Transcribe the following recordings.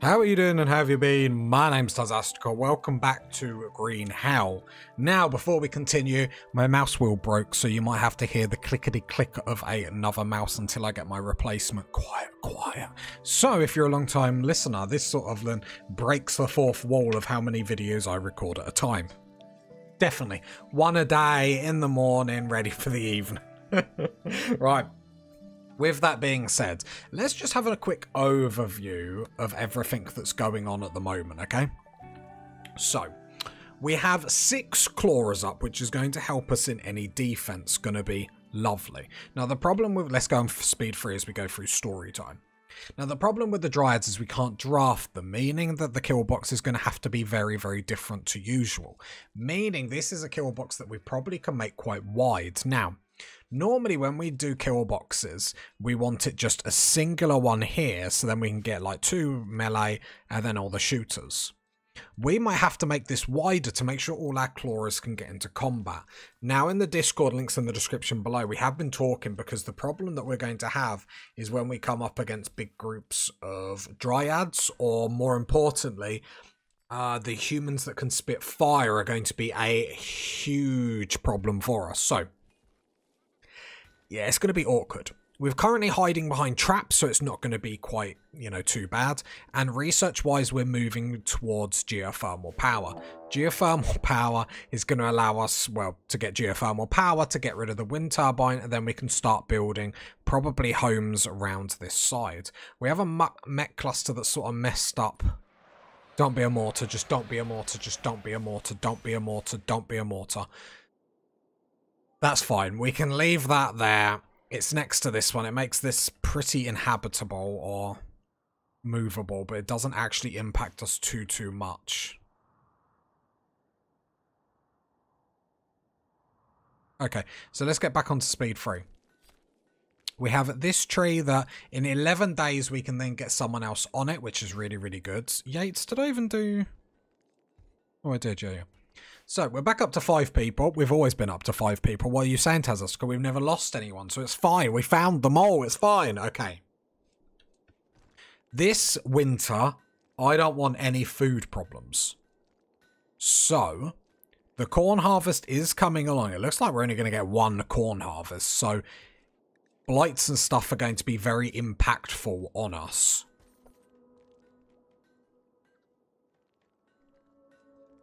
How are you doing and how have you been? My name's Tazastical. Welcome back to Green Hell. Now, before we continue, my mouse wheel broke, so you might have to hear the clickety-click of another mouse until I get my replacement. Quiet, quiet. So, if you're a long-time listener, this sort of then breaks the fourth wall of how many videos I record at a time. Definitely. One a day, in the morning, ready for the evening. Right. With that being said, let's just have a quick overview of everything that's going on at the moment, okay? So, we have 6 claws up, which is going to help us in any defense. Going to be lovely. Now, the problem with... Let's go on speed 3 as we go through story time. Now, the problem with the Dryads is we can't draft them, meaning that the kill box is going to have to be very, very different to usual. Meaning this is a kill box that we probably can make quite wide. Now, normally when we do kill boxes, we want it just a singular one here, so then we can get like 2 melee and then all the shooters. We might have to make this wider to make sure all our clawers can get into combat. Now in the Discord, links in the description below, we have been talking because the problem that we're going to have is when we come up against big groups of Dryads, or more importantly, the humans that can spit fire are going to be a huge problem for us. So, yeah, it's going to be awkward. We're currently hiding behind traps, so it's not going to be quite, too bad. And research-wise, we're moving towards geothermal power. Geothermal power is going to allow us, well, to get geothermal power, to get rid of the wind turbine, and then we can start building probably homes around this side. We have a mech cluster that's sort of messed up. Don't be a mortar, just don't be a mortar, just don't be a mortar, don't be a mortar, don't be a mortar. That's fine. We can leave that there. It's next to this one. It makes this pretty inhabitable or movable, but it doesn't actually impact us too much. Okay, so let's get back onto speed 3. We have this tree that in 11 days we can then get someone else on it, which is really, really good. Yates, did I even do... Oh, I did, yeah. So, we're back up to 5 people. We've always been up to 5 people. What are you saying, Tazastical? We've never lost anyone, so it's fine. We found them all. It's fine. Okay. This winter, I don't want any food problems. So, the corn harvest is coming along. It looks like we're only going to get 1 corn harvest. So, blights and stuff are going to be very impactful on us.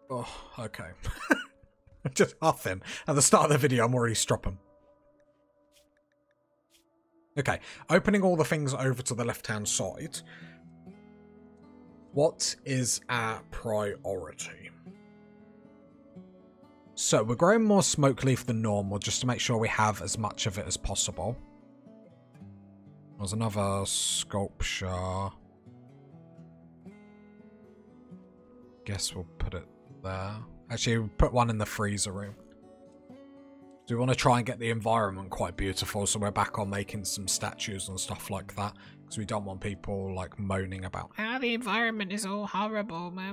Oh, okay. Just huffing. At the start of the video, I'm already stropping. Okay, opening all the things over to the left-hand side. What is our priority? So, we're growing more smoke leaf than normal, just to make sure we have as much of it as possible. There's another sculpture. Guess we'll put it there. Actually, we'll put one in the freezer room. So we want to try and get the environment quite beautiful, so we're back on making some statues and stuff like that, because we don't want people like moaning about, the environment is all horrible, ma.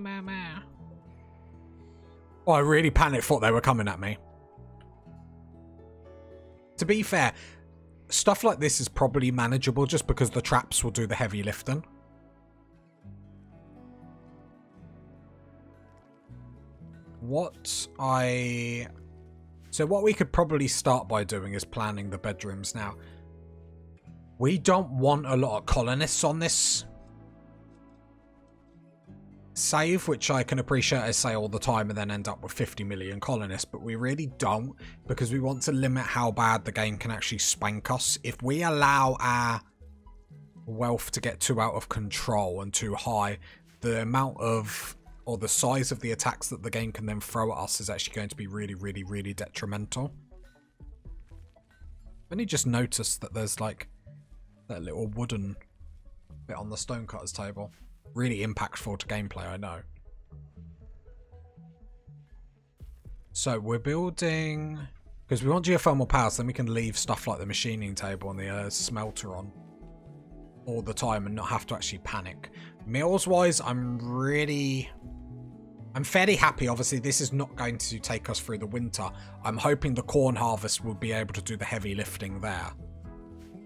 Oh, I really panicked, thought they were coming at me. To be fair, stuff like this is probably manageable just because the traps will do the heavy lifting. So what we could probably start by doing is planning the bedrooms. Now, we don't want a lot of colonists on this save, which I can appreciate I say all the time and then end up with 50 million colonists, but we really don't, because we want to limit how bad the game can actually spank us. If we allow our wealth to get too out of control and too high, the amount of... or the size of the attacks that the game can then throw at us is actually going to be really, really, really detrimental. I've only just noticed that there's like that little wooden bit on the stonecutter's table. Really impactful to gameplay, I know. So we're building... because we want geothermal power, so then we can leave stuff like the machining table and the smelter on all the time and not have to actually panic. Meals wise, I'm fairly happy. Obviously, this is not going to take us through the winter. I'm hoping the corn harvest will be able to do the heavy lifting there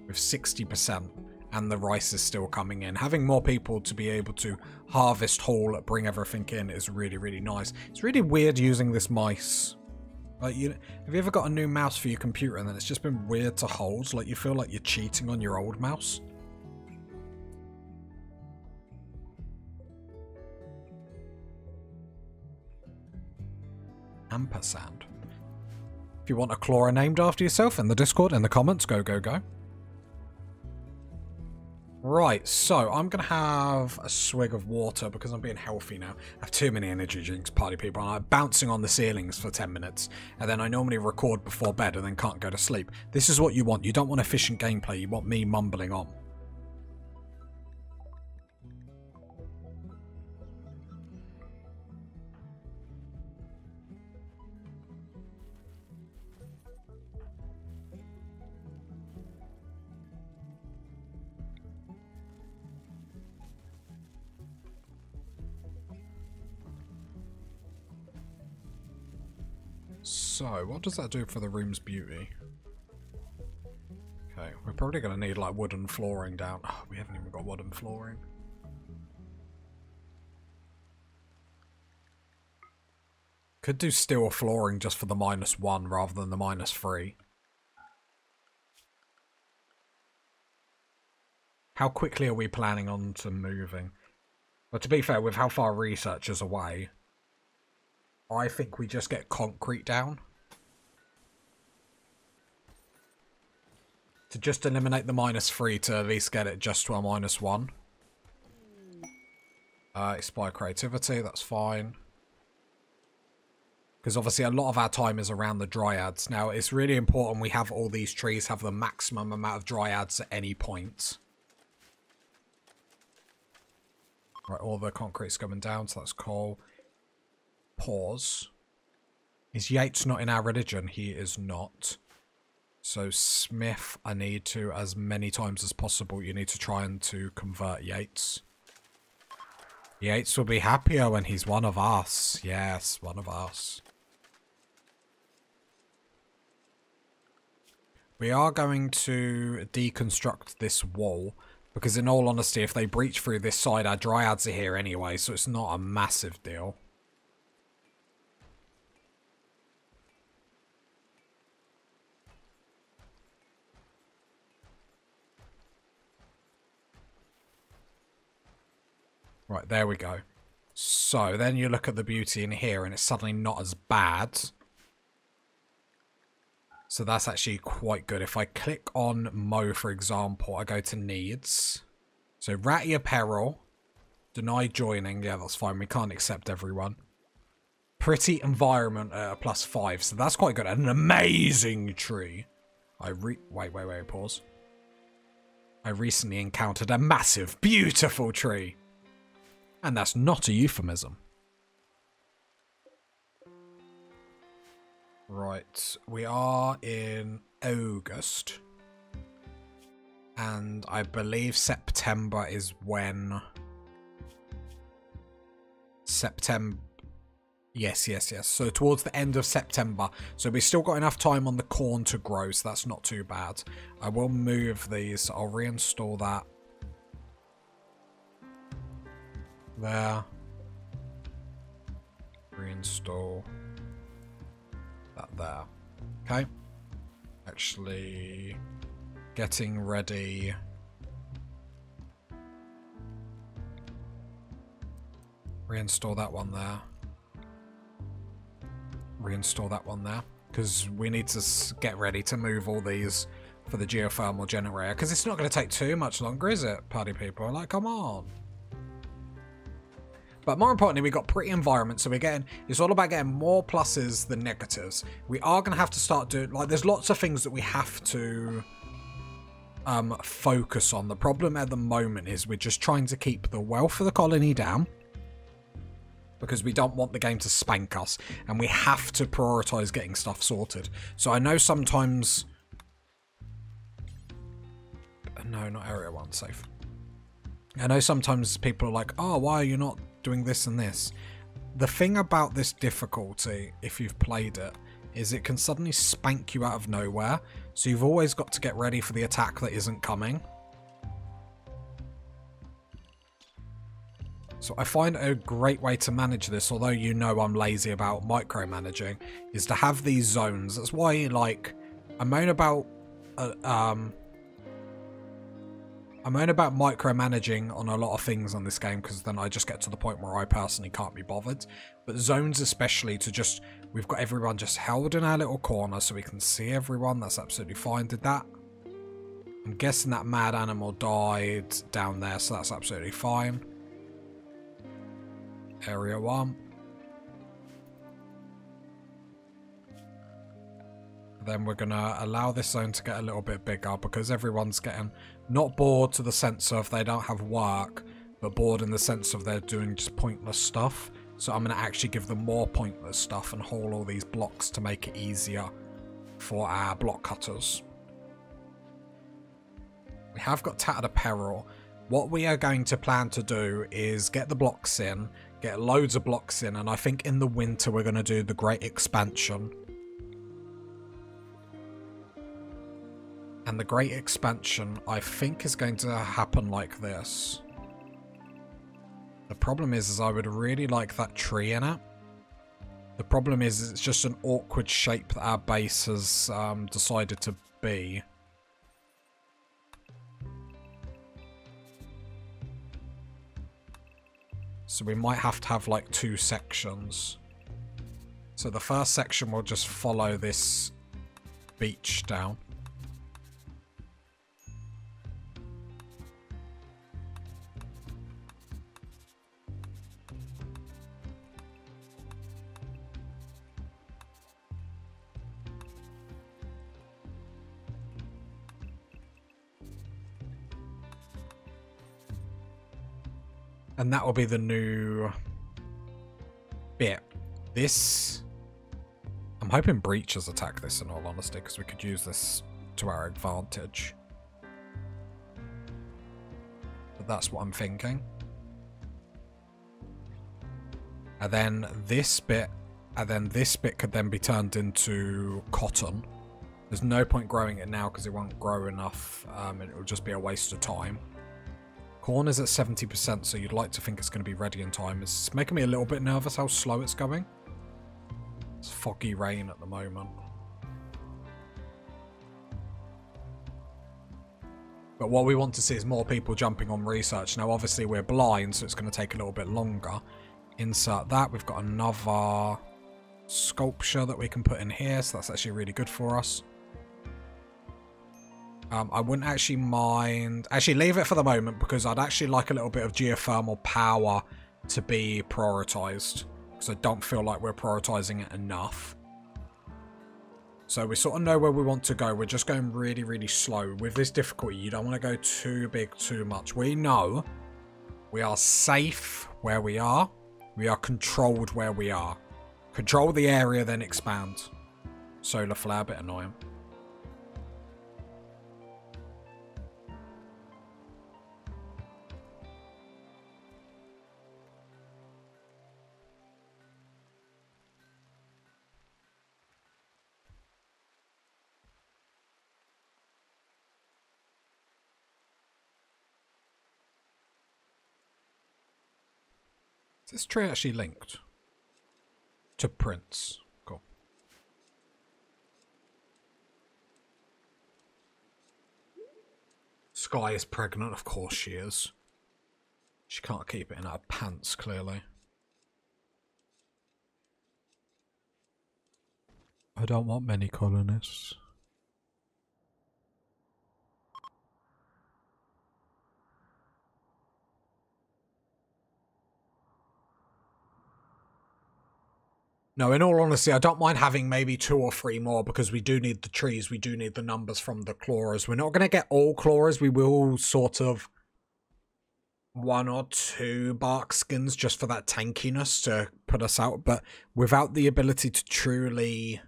with 60%. and the rice is still coming in. Having more people to be able to harvest, haul, bring everything in is really, really nice. It's really weird using this mice. Like, have you ever got a new mouse for your computer and then it's just been weird to hold? Like, you feel like you're cheating on your old mouse? Ampersand. If you want a Chlora named after yourself in the Discord, in the comments, go, go, go. Right, so I'm going to have a swig of water because I'm being healthy now. I have too many energy drinks, party people, and I'm bouncing on the ceilings for 10 minutes. And then I normally record before bed and then can't go to sleep. This is what you want. You don't want efficient gameplay. You want me mumbling on. So, what does that do for the room's beauty? Okay, we're probably going to need like wooden flooring down. Oh, we haven't even got wooden flooring. Could do steel flooring just for the -1 rather than the -3. How quickly are we planning on to moving? But to be fair, with how far research is away, I think we just get concrete down. To just eliminate the -3 to at least get it just to a -1. Inspire creativity, that's fine. Because obviously a lot of our time is around the dryads. Now, it's really important we have all these trees have the maximum amount of dryads at any point. Right, all the concrete's coming down, so that's cool. Pause. Is Yates not in our religion? He is not. So Smith, I need to, as many times as possible, you need to try and to convert Yates. Yates will be happier when he's one of us. Yes, one of us. We are going to deconstruct this wall, because in all honesty, if they breach through this side, our dryads are here anyway, so it's not a massive deal. Right, there we go. So, then you look at the beauty in here and it's suddenly not as bad. So that's actually quite good. If I click on Mo, for example, I go to needs. So, ratty apparel. Deny joining. Yeah, that's fine. We can't accept everyone. Pretty environment at a +5. So that's quite good. And an amazing tree. Wait, pause. I recently encountered a massive, beautiful tree. And that's not a euphemism. Right, we are in August. And I believe September is when... September... Yes. So towards the end of September. So we've still got enough time on the corn to grow, so that's not too bad. I will move these. I'll reinstall that. There. Reinstall that there. Okay. Actually, getting ready. Reinstall that one there. Reinstall that one there. Because we need to get ready to move all these for the geothermal generator. Because it's not going to take too much longer, is it, party people? Like, come on. But more importantly, we got pretty environment, so it's all about getting more pluses than negatives. We are going to have to start doing, like, there's lots of things that we have to focus on. The problem at the moment is we're just trying to keep the wealth of the colony down, because we don't want the game to spank us, and we have to prioritize getting stuff sorted. So I know sometimes... No, not Area 1, safe. I know sometimes people are like, oh, why are you not doing this and this? The thing about this difficulty, if you've played it, is it can suddenly spank you out of nowhere. So you've always got to get ready for the attack that isn't coming. So I find a great way to manage this, although you know I'm lazy about micromanaging, is to have these zones. That's why, like, I moan about micromanaging on a lot of things on this game, because then I just get to the point where I personally can't be bothered. But zones especially, to just, we've got everyone just held in our little corner so we can see everyone. That's absolutely fine. Did that? I'm guessing that mad animal died down there, so that's absolutely fine. Area 1. Then we're going to allow this zone to get a little bit bigger, because everyone's getting not bored to the sense of they don't have work, but bored in the sense of they're doing just pointless stuff. So I'm going to actually give them more pointless stuff and haul all these blocks to make it easier for our block cutters. We have got Tattered Apparel. What we are going to plan to do is get the blocks in, get loads of blocks in, and I think in the winter we're going to do the Great Expansion. And the Great Expansion, I think, is going to happen like this. The problem is I would really like that tree in it. The problem is it's just an awkward shape that our base has decided to be. So we might have to have like 2 sections. So the first section will just follow this beach down. And that will be the new bit. This, I'm hoping breaches attack this in all honesty, because we could use this to our advantage. But that's what I'm thinking. And then this bit, and then this bit could then be turned into cotton. There's no point growing it now because it won't grow enough. It will just be a waste of time. Corn is at 70%, so you'd like to think it's going to be ready in time. It's making me a little bit nervous how slow it's going. It's foggy rain at the moment. But what we want to see is more people jumping on research. Now, obviously, we're blind, so it's going to take a little bit longer. Insert that. We've got another sculpture that we can put in here, so that's actually really good for us. I wouldn't actually mind... Actually, leave it for the moment, because I'd actually like a little bit of geothermal power to be prioritised, because I don't feel like we're prioritising it enough. So we sort of know where we want to go. We're just going really, really slow. With this difficulty, you don't want to go too big too much. We know we are safe where we are. We are controlled where we are. Control the area, then expand. Solar flare, a bit annoying. Is this tree actually linked to Prince? Cool. Sky is pregnant, of course she is. She can't keep it in her pants, clearly. I don't want many colonists. No, in all honesty, I don't mind having maybe 2 or 3 more, because we do need the trees. We do need the numbers from the clawers. We're not going to get all clawers. We will sort of 1 or 2 bark skins just for that tankiness to put us out. But without the ability to truly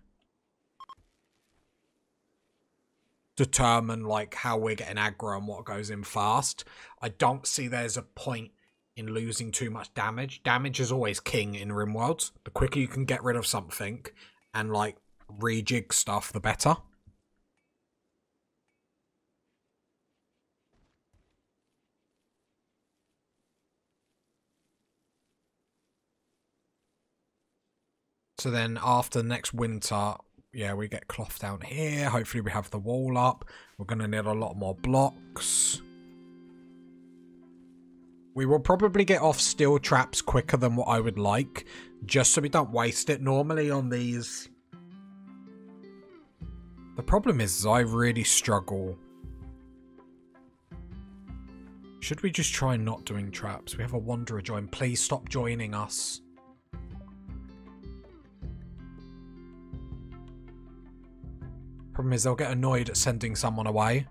determine like how we're getting aggro and what goes in fast, I don't see there's a point in losing too much damage. Damage is always king in Rimworld. The quicker you can get rid of something and like rejig stuff, the better. So then after next winter, yeah, we get cloth down here. Hopefully we have the wall up. We're going to need a lot more blocks. We will probably get off steel traps quicker than what I would like, just so we don't waste it. Normally on these... The problem is I really struggle. Should we just try not doing traps? We have a wanderer join. Please stop joining us. Problem is they'll get annoyed at sending someone away.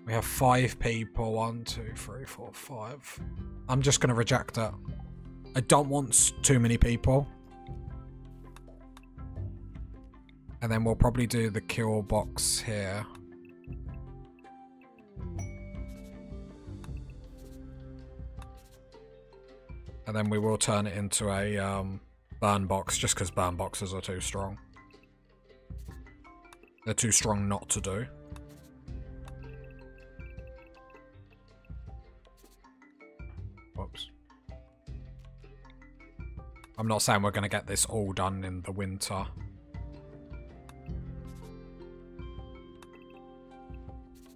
We have 5 people. 1, 2, 3, 4, 5. I'm just going to reject it. I don't want too many people. And then we'll probably do the kill box here. And then we will turn it into a burn box, just because burn boxes are too strong. They're too strong not to do. Whoops. I'm not saying we're going to get this all done in the winter.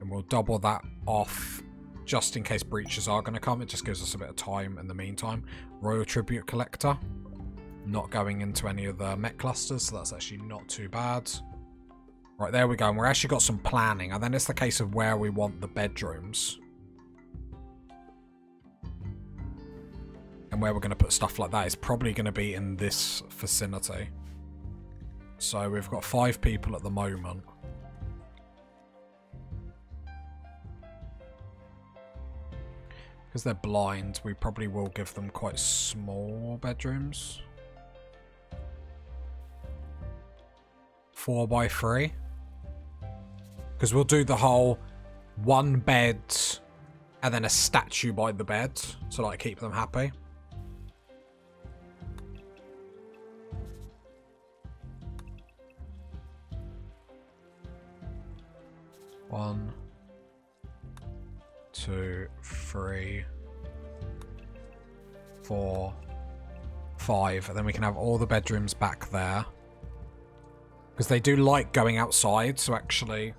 And we'll double that off just in case breaches are going to come. It just gives us a bit of time in the meantime. Royal Tribute Collector. Not going into any of the mech clusters, so that's actually not too bad. Right, there we go. And we've actually got some planning. And then it's the case of where we want the bedrooms. And where we're going to put stuff like that is probably going to be in this vicinity. So we've got 5 people at the moment. Because they're blind, we probably will give them quite small bedrooms. 4 by 3. Because we'll do the whole 1 bed and then a statue by the bed to like keep them happy. One, 2, 3, 4, 5, and then we can have all the bedrooms back there. Because they do like going outside, so actually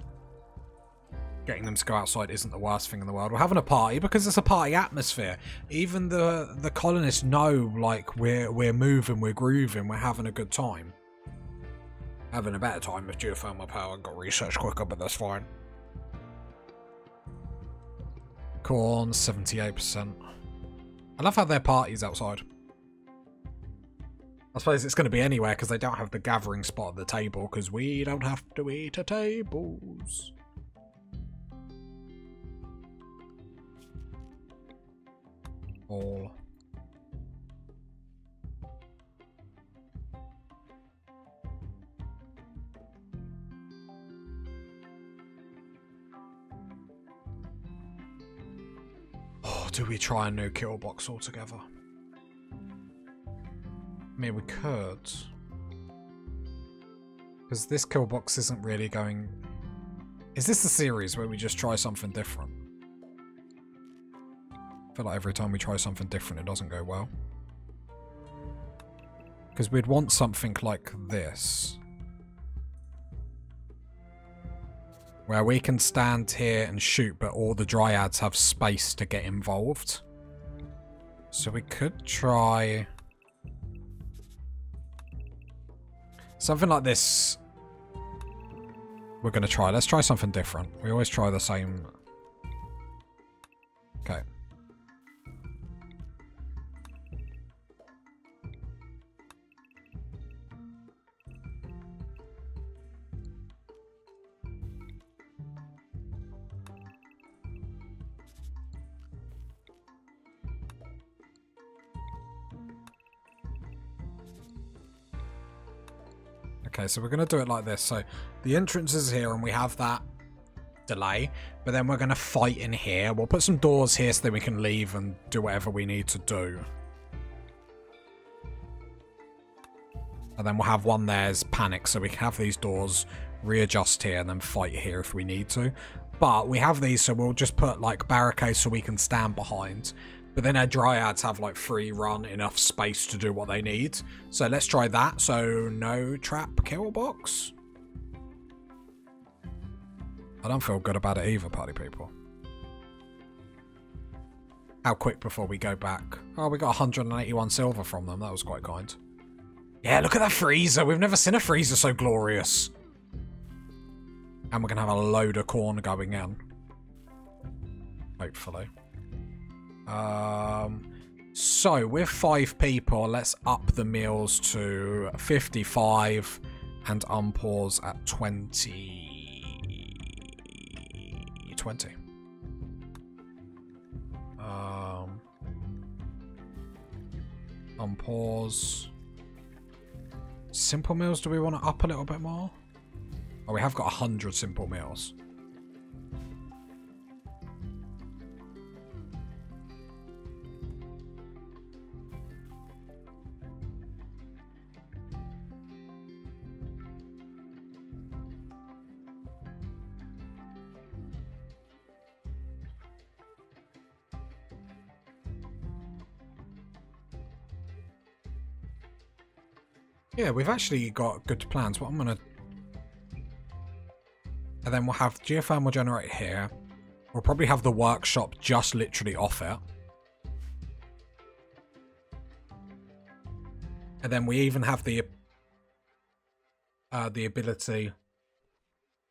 getting them to go outside isn't the worst thing in the world. We're having a party because it's a party atmosphere. Even the colonists know, like, we're moving, we're grooving, we're having a good time. Having a better time if geothermal power got researched quicker, but that's fine. Corn, 78%. I love how their party's outside. I suppose it's going to be anywhere because they don't have the gathering spot at the table because we don't have to eat at tables. All. Oh, do we try a new kill box altogether? I mean, we could. Because this kill box isn't really going... Is this the series where we just try something different? I feel like every time we try something different, it doesn't go well. Because we'd want something like this. Where we can stand here and shoot, but all the dryads have space to get involved. So we could try... something like this. We're going to try. Let's try something different. We always try the same. Okay. Okay, so we're going to do it like this. So the entrance is here and we have that delay, but then we're going to fight in here. We'll put some doors here so that we can leave and do whatever we need to do. And then we'll have one there as panic, so we can have these doors, readjust here and then fight here if we need to. But we have these, so we'll just put like barricades so we can stand behind. But then our dryads have like free run, enough space to do what they need. So let's try that. So no trap kill box. I don't feel good about it either, party people. How quick before we go back? Oh, we got 181 silver from them. That was quite kind. Yeah, look at that freezer. We've never seen a freezer so glorious. And we're going to have a load of corn going in. Hopefully. So, with 5 people, let's up the meals to 55 and unpause at 20. 20. Unpause. Simple meals, do we want to up a little bit more? Oh, we have got 100 simple meals. Yeah, we've actually got good plans. What I'm going to... And then we'll have geothermal generator here. We'll probably have the workshop just literally off it. And then we even have the ability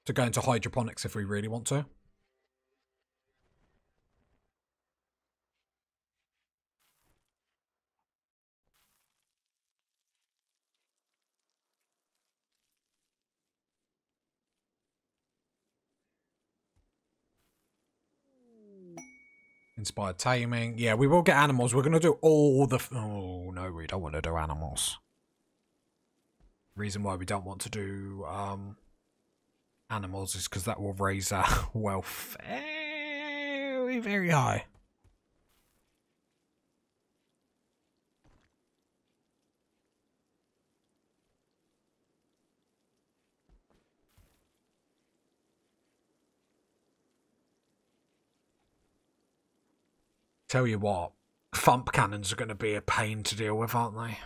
to go into hydroponics if we really want to. Inspired taming. Yeah, we will get animals. We're going to do all the... Oh, no, we don't want to do animals. Reason why we don't want to do animals is because that will raise our wealth very, very high. Tell you what, thump cannons are going to be a pain to deal with, aren't they?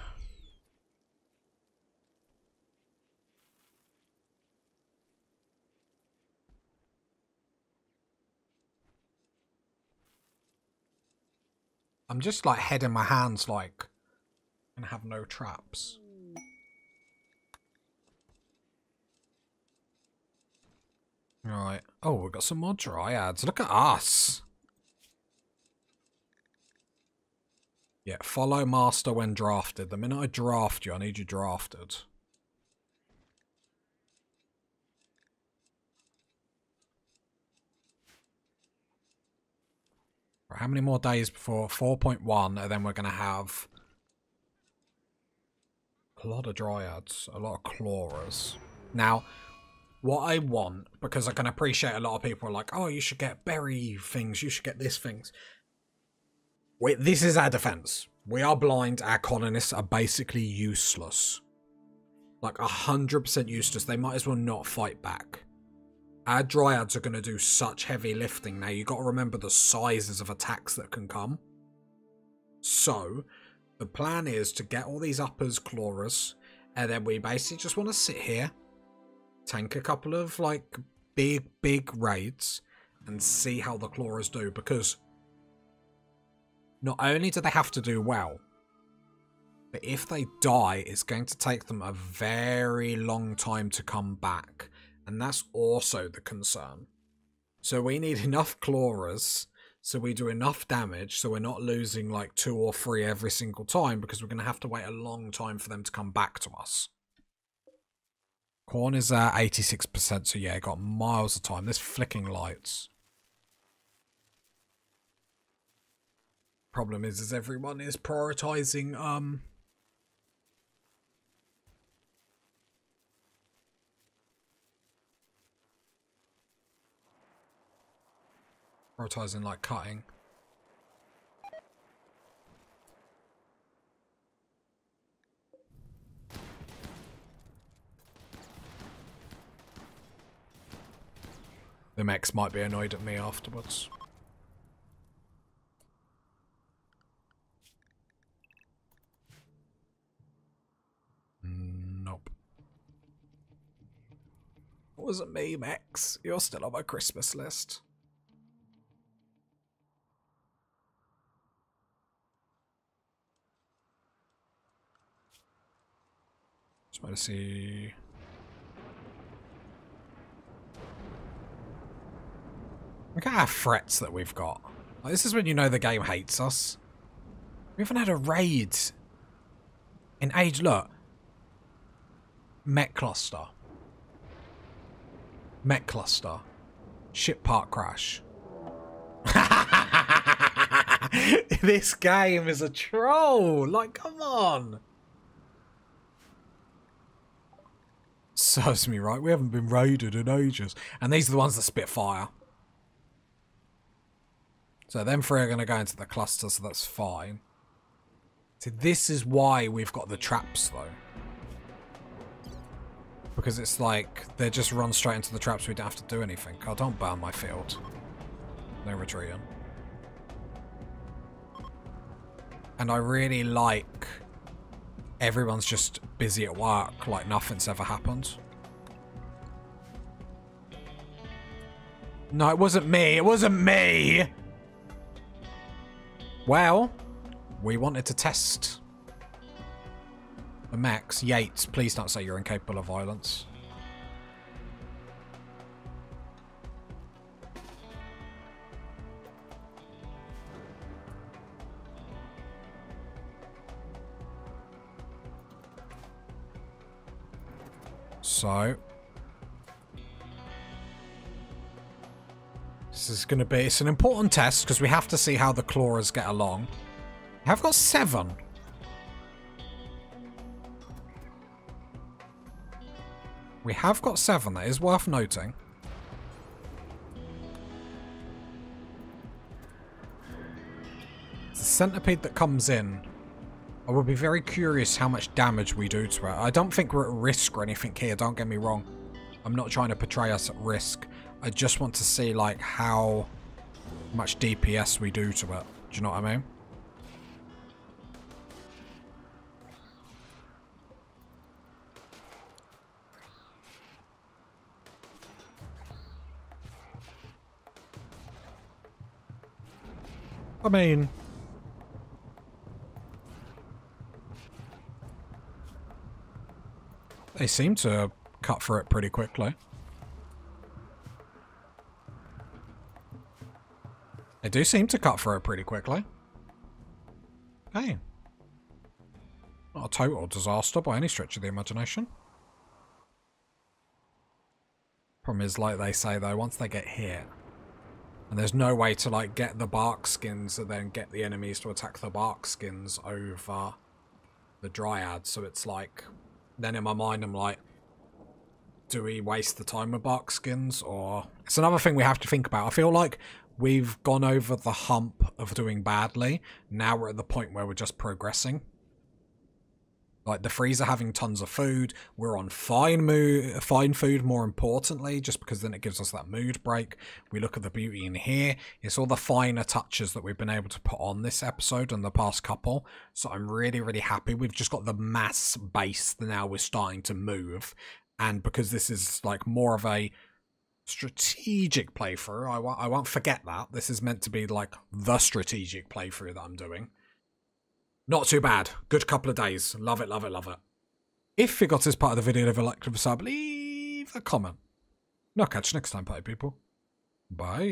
I'm just like head in my hands like, and have no traps. Right. Oh, we've got some more dryads. Look at us. Yeah, follow master when drafted. The minute I draft you, I need you drafted. Right, how many more days before? 4.1, and then we're going to have a lot of dryads, a lot of clawers. Now, what I want, because I can appreciate a lot of people are like, oh, you should get berry things, you should get this things. Wait, this is our defense. We are blind. Our colonists are basically useless. Like 100% useless. They might as well not fight back. Our dryads are going to do such heavy lifting. Now, you got to remember the sizes of attacks that can come. So, the plan is to get all these uppers, clawers, and then we basically just want to sit here, tank a couple of, like, big raids, and see how the clawers do, because not only do they have to do well, but if they die, it's going to take them a very long time to come back. And that's also the concern. So we need enough clawers, so we do enough damage, so we're not losing like 2 or 3 every single time, because we're going to have to wait a long time for them to come back to us. Corn is at 86%, so yeah, got miles of time. There's flicking lights. Problem is everyone is prioritizing like cutting. The mechs might be annoyed at me afterwards. Wasn't me, Max. You're still on my Christmas list. Just want to see. Look at our threats that we've got. Like, this is when you know the game hates us. We haven't had a raid in age. Look. Mech cluster. Mech cluster. Ship park crash. This game is a troll. Like, come on. Serves me right. We haven't been raided in ages. And these are the ones that spit fire. So them three are going to go into the cluster, so that's fine. See, this is why we've got the traps, though. Because it's like, they just run straight into the traps, we don't have to do anything. Oh, don't burn my field. No retreating. And I really like everyone's just busy at work, like nothing's ever happened. No, it wasn't me. It wasn't me! Well, we wanted to test the mechs. Yates, please don't say you're incapable of violence. So this is going to be, it's an important test because we have to see how the clawers get along. I've got 7. We have got 7, that is worth noting. It's the centipede that comes in. I would be very curious how much damage we do to it. I don't think we're at risk or anything here, don't get me wrong. I'm not trying to portray us at risk. I just want to see, like, how much DPS we do to it. Do you know what I mean? They seem to cut through it pretty quickly. They do seem to cut through it pretty quickly. Hey. Not a total disaster by any stretch of the imagination. Problem is, like they say though, once they get hit, and there's no way to like get the bark skins and then get the enemies to attack the bark skins over the dryad, so it's like, then in my mind I'm like, do we waste the time with bark skins? Or it's another thing we have to think about. I feel like we've gone over the hump of doing badly. Now we're at the point where we're just progressing. Like, the Frees are having tons of food. We're on fine food, more importantly, just because then it gives us that mood break. We look at the beauty in here. It's all the finer touches that we've been able to put on this episode and the past couple. So I'm really, really happy. We've just got the mass base that now we're starting to move. And because this is, like, more of a strategic playthrough, I won't forget that. This is meant to be, like, the strategic playthrough that I'm doing. Not too bad. Good couple of days. Love it, love it, love it. If you got this part of the video, leave a like, leave a sub, leave a comment. And I'll catch you next time, party people. Bye.